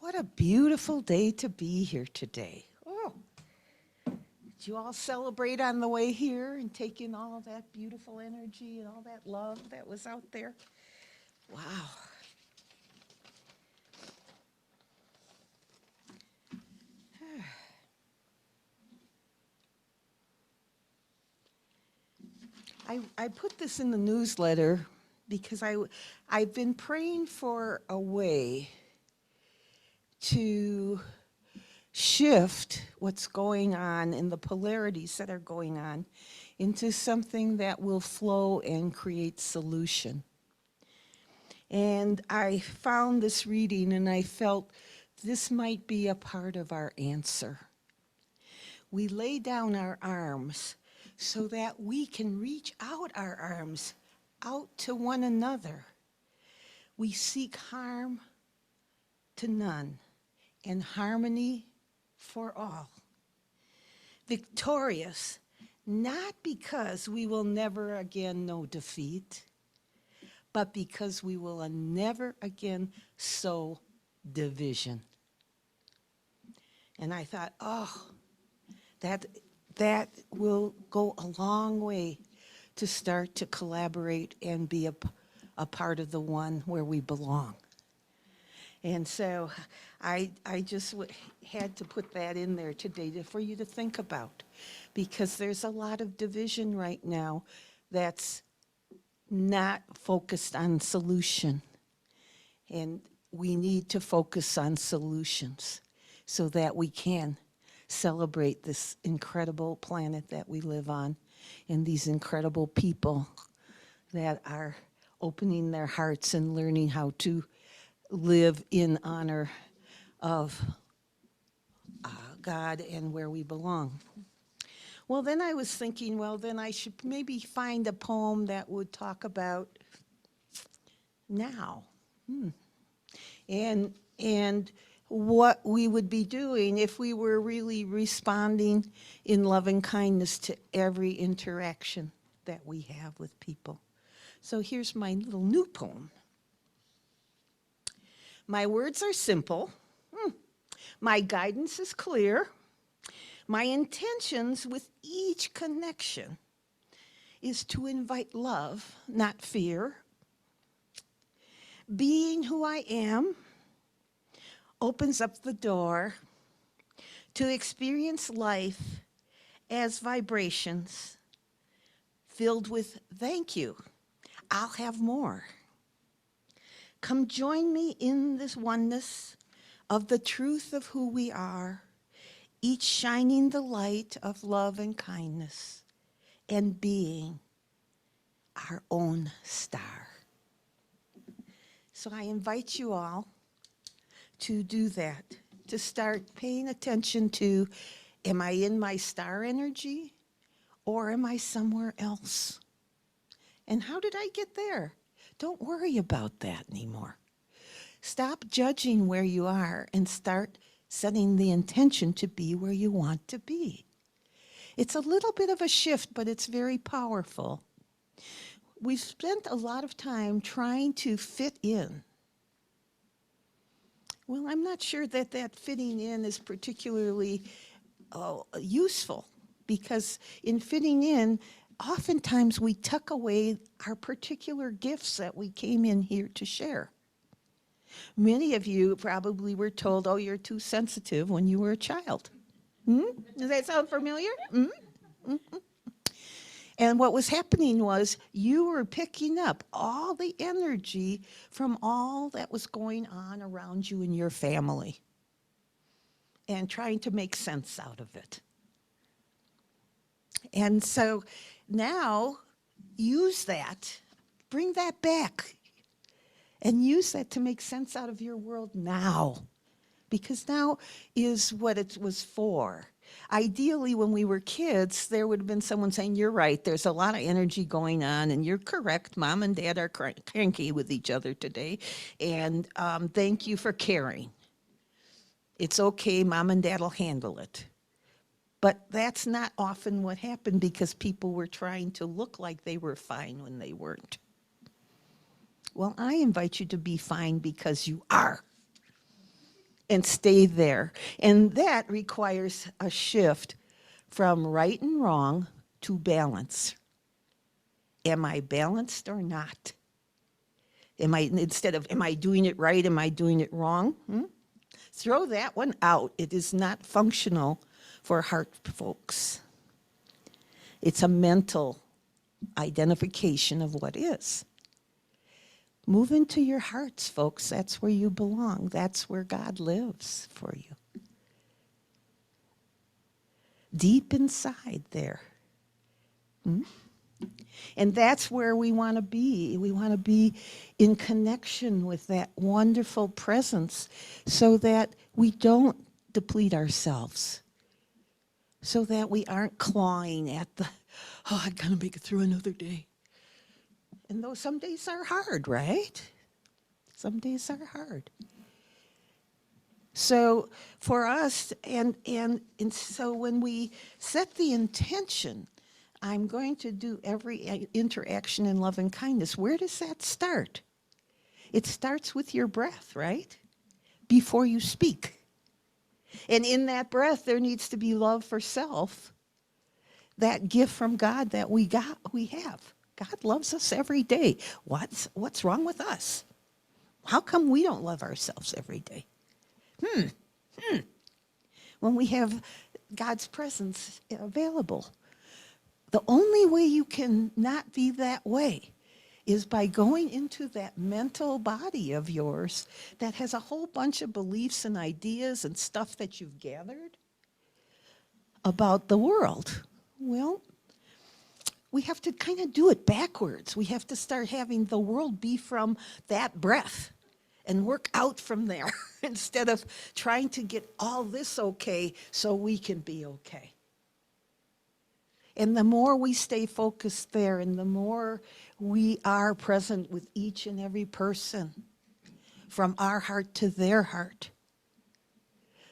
What a beautiful day to be here today. Oh, did you all celebrate on the way here and take in all of that beautiful energy and all that love that was out there? Wow. I put this in the newsletter because I've been praying for a way to shift what's going on and the polarities that are going on into something that will flow and create solution. And I found this reading and I felt this might be a part of our answer. We lay down our arms so that we can reach out our arms out to one another. We seek harm to none and harmony for all. Victorious, not because we will never again know defeat, but because we will never again sow division. And I thought, that will go a long way to start to collaborate and be a part of the one where we belong. And so I just had to put that in there today for you to think about, because there's a lot of division right now that's not focused on solution. And we need to focus on solutions so that we can celebrate this incredible planet that we live on and these incredible people that are opening their hearts and learning how to live in honor of God and where we belong. Well, then I was thinking, well, then I should maybe find a poem that would talk about now. And what we would be doing if we were really responding in loving kindness to every interaction that we have with people. So here's my little new poem. My words are simple. My guidance is clear. My intentions with each connection is to invite love, not fear. Being who I am opens up the door to experience life as vibrations filled with thank you. I'll have more. Come join me in this oneness of the truth of who we are, each shining the light of love and kindness and being our own star. So I invite you all to do that, to start paying attention to, am I in my star energy or am I somewhere else? And how did I get there? Don't worry about that anymore. Stop judging where you are and start setting the intention to be where you want to be. It's a little bit of a shift, but it's very powerful. We've spent a lot of time trying to fit in. Well, I'm not sure that fitting in is particularly useful, because in fitting in, oftentimes we tuck away our particular gifts that we came in here to share. Many of you probably were told, oh, you're too sensitive when you were a child. Does that sound familiar? And what was happening was you were picking up all the energy from all that was going on around you and your family and trying to make sense out of it. And so now use that, bring that back and use that to make sense out of your world now, because now is what it was for. Ideally, when we were kids, there would have been someone saying, you're right, there's a lot of energy going on, and you're correct, Mom and Dad are cranky with each other today, and thank you for caring. It's okay, Mom and Dad will handle it. But that's not often what happened, because people were trying to look like they were fine when they weren't. Well, I invite you to be fine because you are. and stay there. And that requires a shift from right and wrong to balance. Am I balanced or not? Am I doing it right? Am I doing it wrong? Throw that one out. It is not functional for heart folks. It's a mental identification of what is. Move into your hearts, folks. That's where you belong. That's where God lives for you. Deep inside there. And that's where we want to be. We want to be in connection with that wonderful presence so that we don't deplete ourselves, so that we aren't clawing at the, oh, I'm going to make it through another day. And though some days are hard, right? Some days are hard. So for us, and so when we set the intention, I'm going to do every interaction in love and kindness. Where does that start? It starts with your breath, right? Before you speak. And in that breath, there needs to be love for self, that gift from God that we have. God loves us every day. What's wrong with us? How come we don't love ourselves every day? When we have God's presence available. The only way you can not be that way is by going into that mental body of yours that has a whole bunch of beliefs and ideas and stuff that you've gathered about the world. Well, we have to kind of do it backwards. We have to start having the world be from that breath and work out from there instead of trying to get all this okay so we can be okay. And the more we stay focused there and the more we are present with each and every person from our heart to their heart,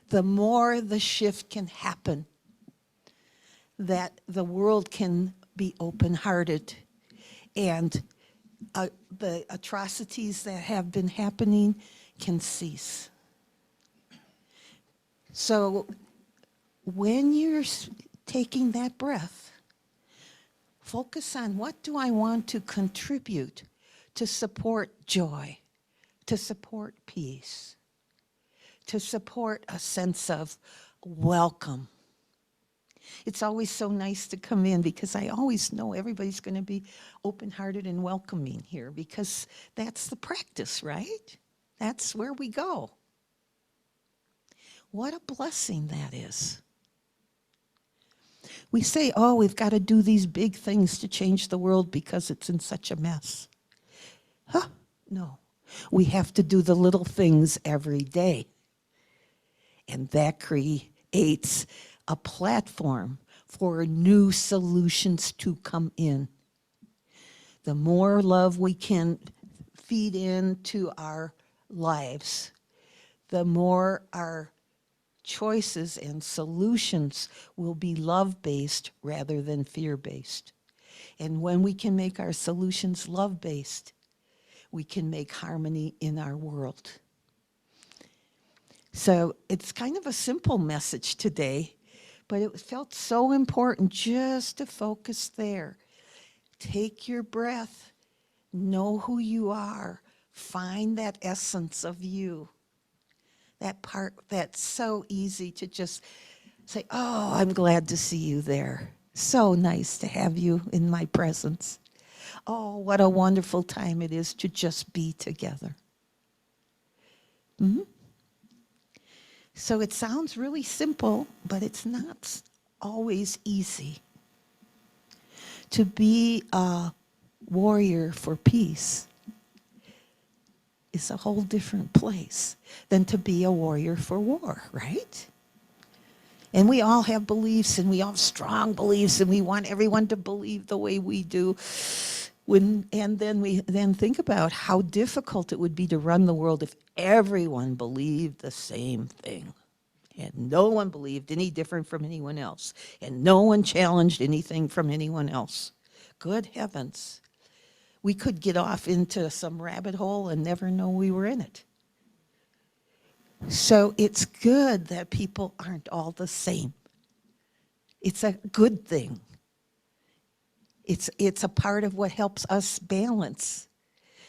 the more the shift can happen, that the world can be open-hearted and the atrocities that have been happening can cease. So when you're taking that breath, focus on what do I want to contribute to support joy, to support peace, to support a sense of welcome. It's always so nice to come in because I always know everybody's going to be open-hearted and welcoming here because that's the practice, right? That's where we go. What a blessing that is. We say, oh, we've got to do these big things to change the world because it's in such a mess. No. We have to do the little things every day. And that creates a platform for new solutions to come in. The more love we can feed into our lives, the more our choices and solutions will be love-based rather than fear-based. And when we can make our solutions love-based, we can make harmony in our world. So it's kind of a simple message today, but it felt so important just to focus there. Take your breath, know who you are, find that essence of you. That part that's so easy to just say, oh, I'm glad to see you there. So nice to have you in my presence. Oh, what a wonderful time it is to just be together. So it sounds really simple, but it's not always easy. To be a warrior for peace is a whole different place than to be a warrior for war, right? And we all have beliefs, and we all have strong beliefs, and we want everyone to believe the way we do. And then we think about how difficult it would be to run the world if everyone believed the same thing. And no one believed any different from anyone else. And no one challenged anything from anyone else. Good heavens. We could get off into some rabbit hole and never know we were in it. So it's good that people aren't all the same. It's a good thing. It's a part of what helps us balance.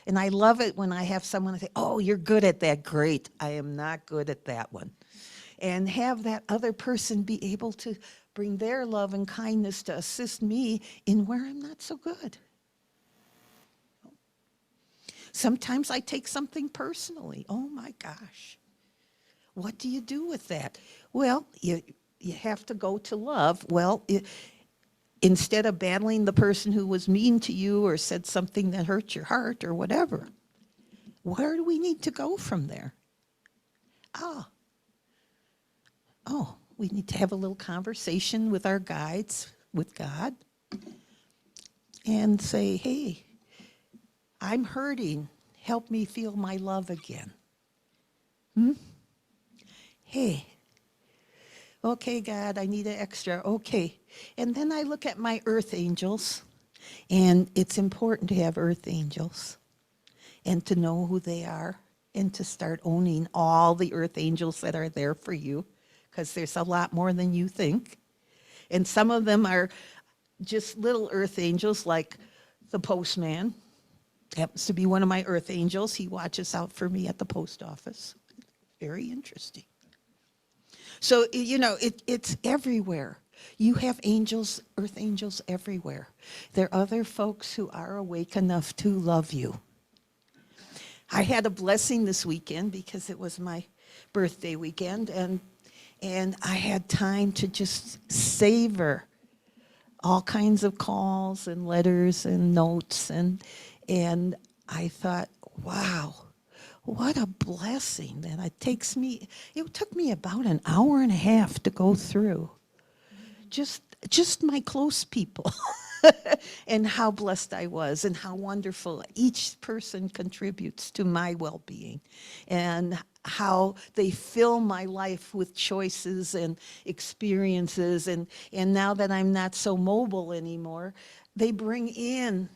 And I love it when I have someone say, oh, you're good at that. Great. I am not good at that one. And have that other person be able to bring their love and kindness to assist me in where I'm not so good. Sometimes I take something personally. Oh my gosh. What do you do with that? Well, you have to go to love. Well, instead of battling the person who was mean to you or said something that hurt your heart or whatever, where do we need to go from there? Ah, we need to have a little conversation with our guides, with God, and say, hey, I'm hurting. Help me feel my love again. Hey, okay, God, I need an extra. Okay. And then I look at my earth angels, and it's important to have earth angels and to know who they are and to start owning all the earth angels that are there for you, because there's a lot more than you think. And some of them are just little earth angels, like the postman happens to be one of my earth angels. He watches out for me at the post office. Very interesting. So, it's everywhere. You have angels, earth angels everywhere. There are other folks who are awake enough to love you. I had a blessing this weekend because it was my birthday weekend, and I had time to just savor all kinds of calls and letters and notes, and I thought, wow, what a blessing that it took me about an hour and a half to go through just my close people and how blessed I was and how wonderful each person contributes to my well-being and how they fill my life with choices and experiences. And now that I'm not so mobile anymore, they bring in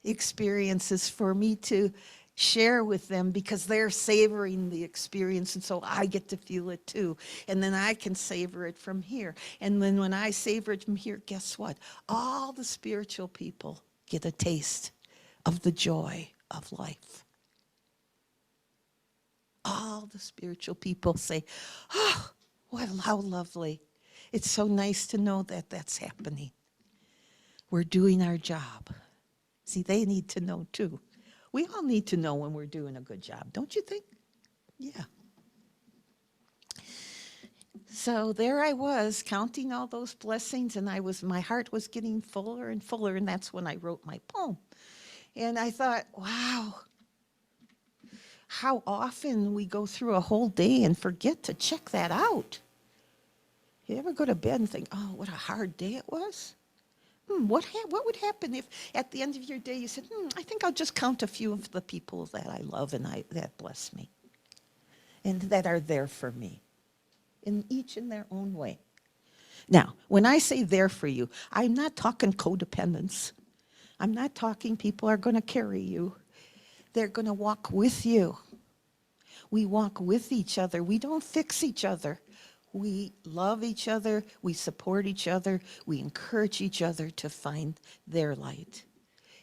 experiences for me to share with them because they're savoring the experience, and so I get to feel it too. And then I can savor it from here. And then when I savor it from here, guess what? All the spiritual people get a taste of the joy of life. All the spiritual people say, oh, how lovely. It's so nice to know that that's happening. We're doing our job. See, they need to know too. We all need to know when we're doing a good job, don't you think? Yeah. So there I was counting all those blessings, and my heart was getting fuller and fuller, and that's when I wrote my poem. And I thought, wow, how often we go through a whole day and forget to check that out. You ever go to bed and think, oh, what a hard day it was? What would happen if at the end of your day you said, I think I'll just count a few of the people that I love and that bless me and that are there for me, each in their own way. Now, when I say there for you, I'm not talking codependence. I'm not talking people are going to carry you. They're going to walk with you. We walk with each other. We don't fix each other. We love each other. We support each other. We encourage each other to find their light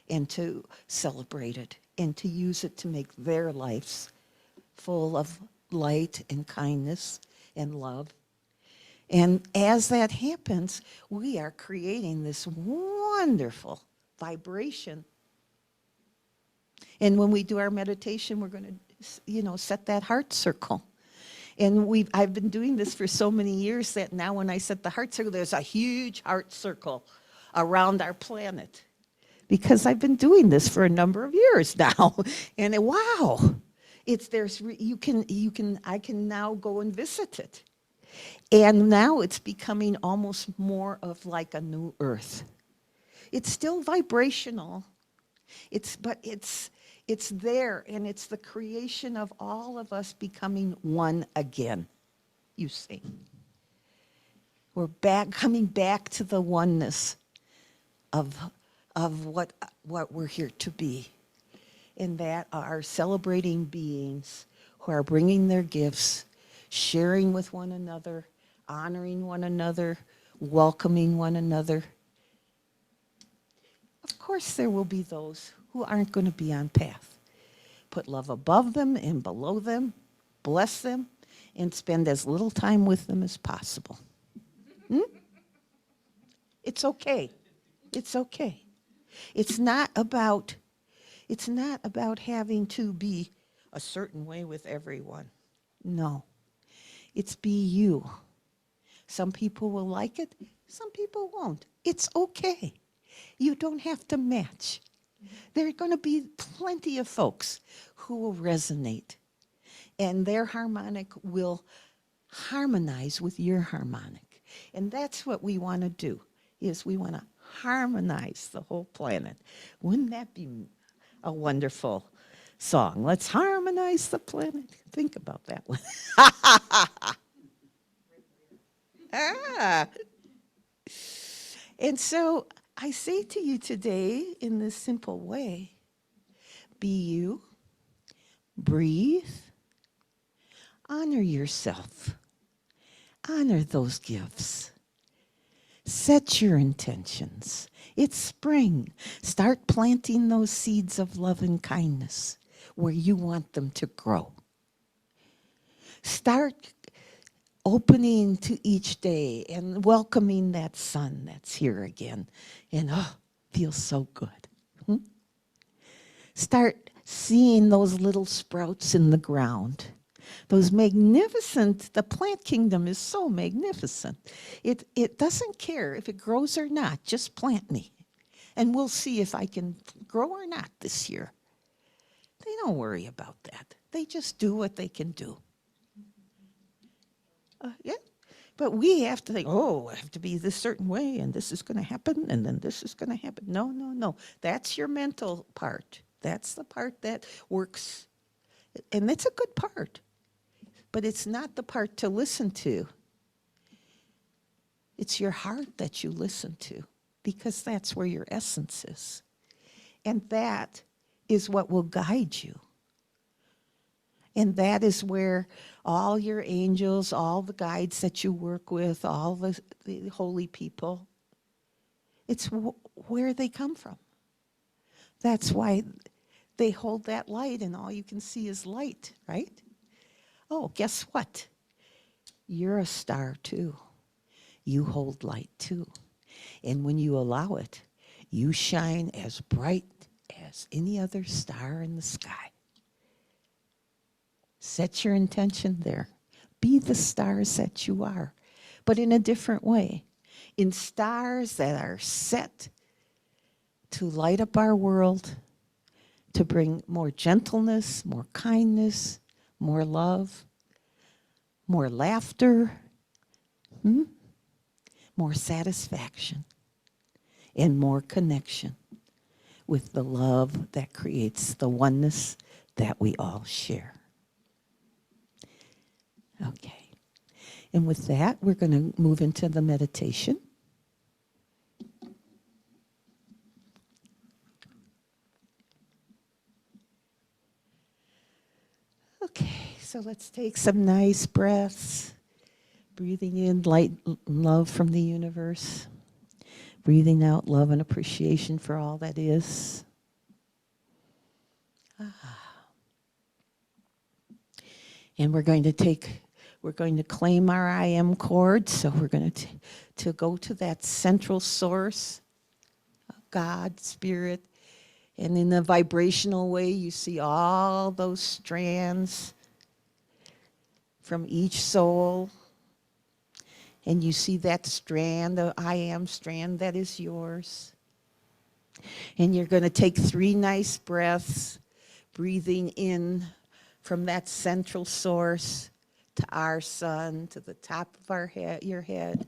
and to celebrate it and to use it to make their lives full of light and kindness and love. And as that happens, we are creating this wonderful vibration. And when we do our meditation, we're going to, set that heart circle. And I've been doing this for so many years that now when I set the heart circle, there's a huge heart circle around our planet. Because I've been doing this for a number of years now. And wow, I can now go and visit it. And now it's becoming almost more of like a new earth. It's still vibrational. But it's there, and it's the creation of all of us becoming one again, you see. We're coming back to the oneness of what we're here to be. And that are celebrating beings who are bringing their gifts sharing with one another, honoring one another, welcoming one another. Of course, there will be those who aren't going to be on path. Put love above them and below them, bless them, and spend as little time with them as possible. Hmm? It's okay. It's okay. It's not about having to be a certain way with everyone. No. It's be you. Some people will like it, some people won't. It's okay. You don't have to match. There are going to be plenty of folks who will resonate, and their harmonic will harmonize with your harmonic. And that's what we want to do, is we want to harmonize the whole planet. Wouldn't that be a wonderful song? Let's harmonize the planet. Think about that one. Ah. And so I say to you today in this simple way, be you, breathe, honor yourself, honor those gifts, set your intentions. It's spring. Start planting those seeds of love and kindness where you want them to grow. Start opening to each day and welcoming that sun that's here again. And feels so good. Start seeing those little sprouts in the ground. Those magnificent, the plant kingdom is so magnificent. It doesn't care if it grows or not, just plant me. And we'll see if I can grow or not this year. They don't worry about that. They just do what they can do. Yeah. But we have to think, I have to be this certain way, and this is going to happen, and then this is going to happen. No, no, no. That's your mental part. That's the part that works. And it's a good part. But it's not the part to listen to. It's your heart that you listen to, because that's where your essence is. And that is what will guide you. And that is where all your angels, all the guides that you work with, all the holy people, it's where they come from. That's why they hold that light, and all you can see is light, right? Oh, guess what? You're a star too. You hold light too. And when you allow it, you shine as bright as any other star in the sky. Set your intention there. Be the stars that you are, but in a different way. In stars that are set to light up our world, to bring more gentleness, more kindness, more love, more laughter, more satisfaction, and more connection with the love that creates the oneness that we all share. Okay. And with that, we're going to move into the meditation. Okay, so let's take some nice breaths. Breathing in light love from the universe. Breathing out love and appreciation for all that is. And we're going to claim our I am cord. So we're going to go to that central source, God, Spirit. And in a vibrational way, you see all those strands from each soul. And you see that strand, the I am strand, that is yours. And you're going to take 3 nice breaths, breathing in from that central source to our sun, to the top of our head, your head,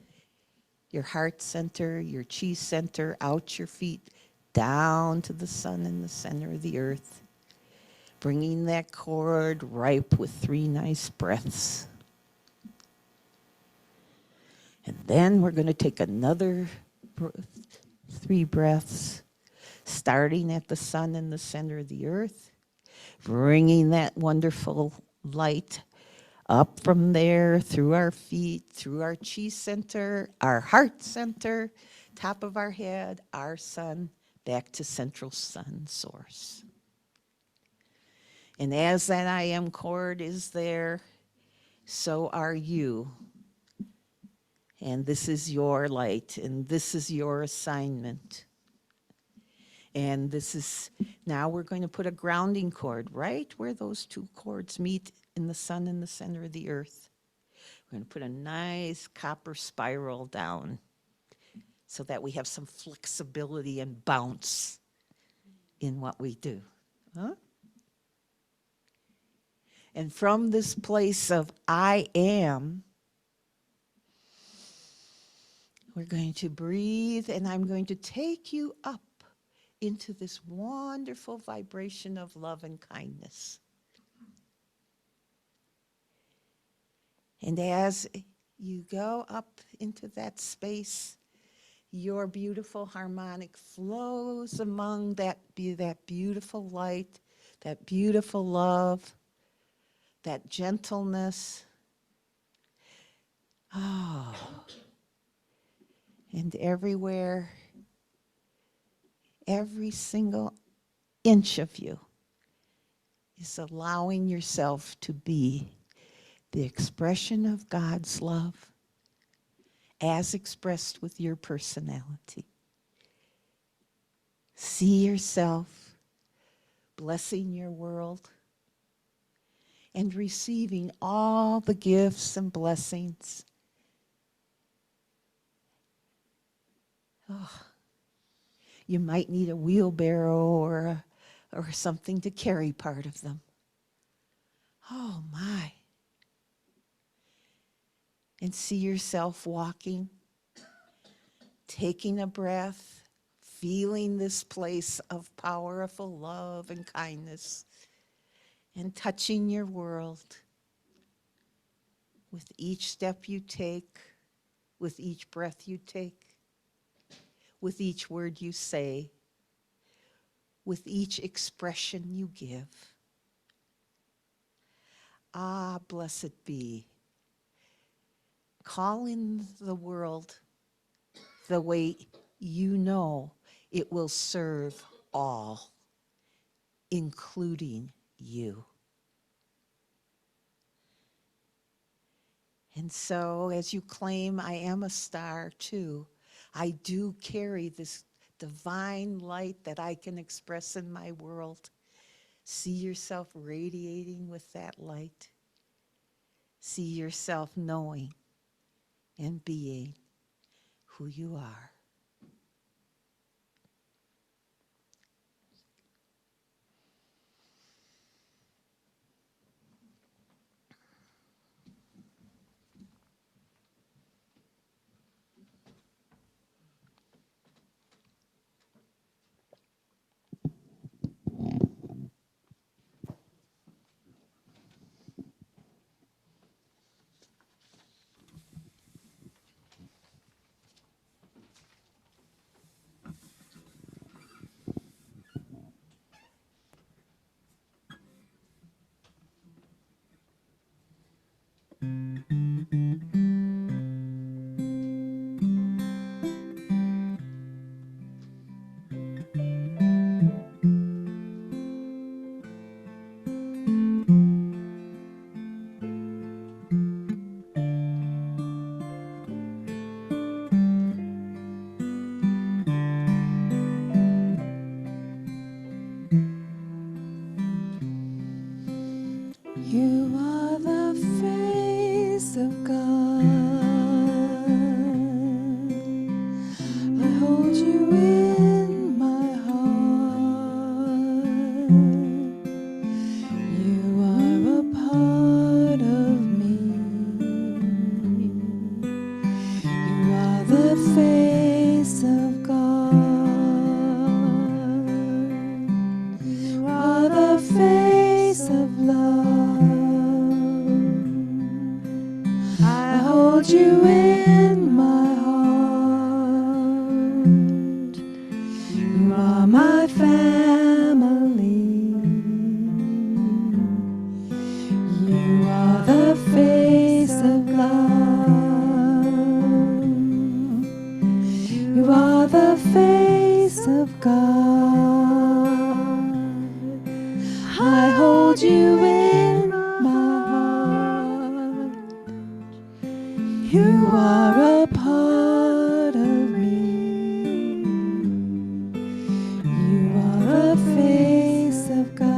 your heart center, your chi center, out your feet, down to the sun in the center of the earth. Bringing that cord ripe with 3 nice breaths. And then we're going to take another 3 breaths, starting at the sun in the center of the earth, bringing that wonderful light Up from there, through our feet, through our chi center, our heart center, top of our head, our sun, back to central sun source. And as that I am cord is there, so are you. And this is your light, and this is your assignment. And this is, now we're going to put a grounding cord right where those two cords meet in the sun in the center of the earth. We're going to put a nice copper spiral down so that we have some flexibility and bounce in what we do. Huh? And from this place of I am, we're going to breathe, and I'm going to take you up into this wonderful vibration of love and kindness. And as you go up into that space, your beautiful harmonic flows among that beautiful light, that beautiful love, that gentleness. Oh. And everywhere, every single inch of you is allowing yourself to be the expression of God's love as expressed with your personality. See yourself blessing your world and receiving all the gifts and blessings. Oh, you might need a wheelbarrow or something to carry part of them. Oh my. And see yourself walking, taking a breath, feeling this place of powerful love and kindness, and touching your world with each step you take, with each breath you take, with each word you say, with each expression you give. Ah, blessed be. Call in the world the way you know it will serve all, including you. And so as you claim I am a star too, I do carry this divine light that I can express in my world. See yourself radiating with that light. See yourself knowing and being who you are. You are the face I hold you in my heart. You are a part of me. You are the face of God.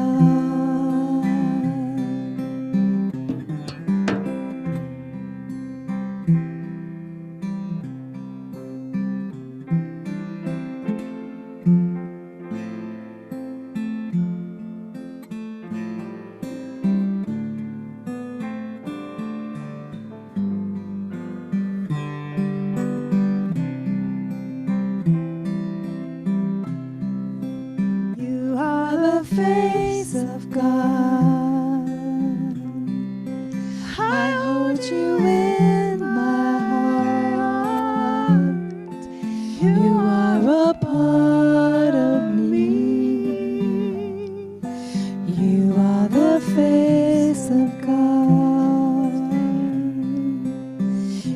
You are the face of God. I hold you in my heart. You are a part of me. You are the face of God.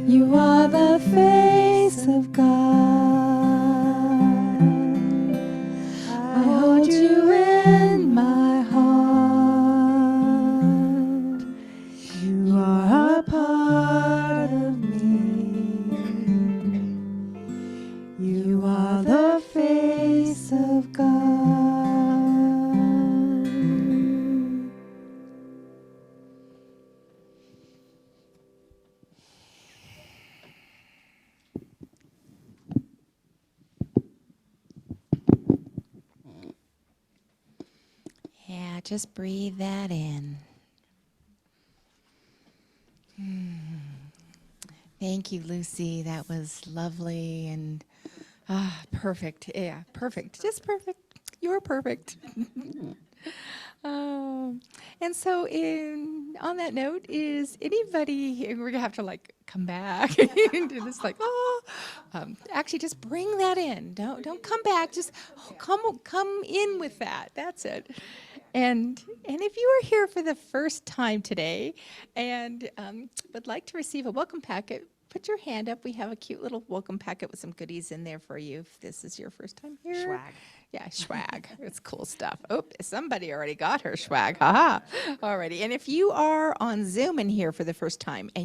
You are the face of God. I hold you in my heart. You are a part of me. You are the face of God. Yeah, just breathe that in. Thank you, Lucie. That was lovely and perfect. Yeah, perfect. Just perfect. You're perfect. And so, on that note, is anybody here? We're gonna have to like come back and do this, like, actually, just bring that in. Don't come back. Just come in with that. That's it. And if you are here for the first time today, and would like to receive a welcome packet, put your hand up. We have a cute little welcome packet with some goodies in there for you if this is your first time here. Swag. Yeah, swag. It's cool stuff. Oh, somebody already got her swag. Haha. Alrighty. And if you are on Zoom in here for the first time and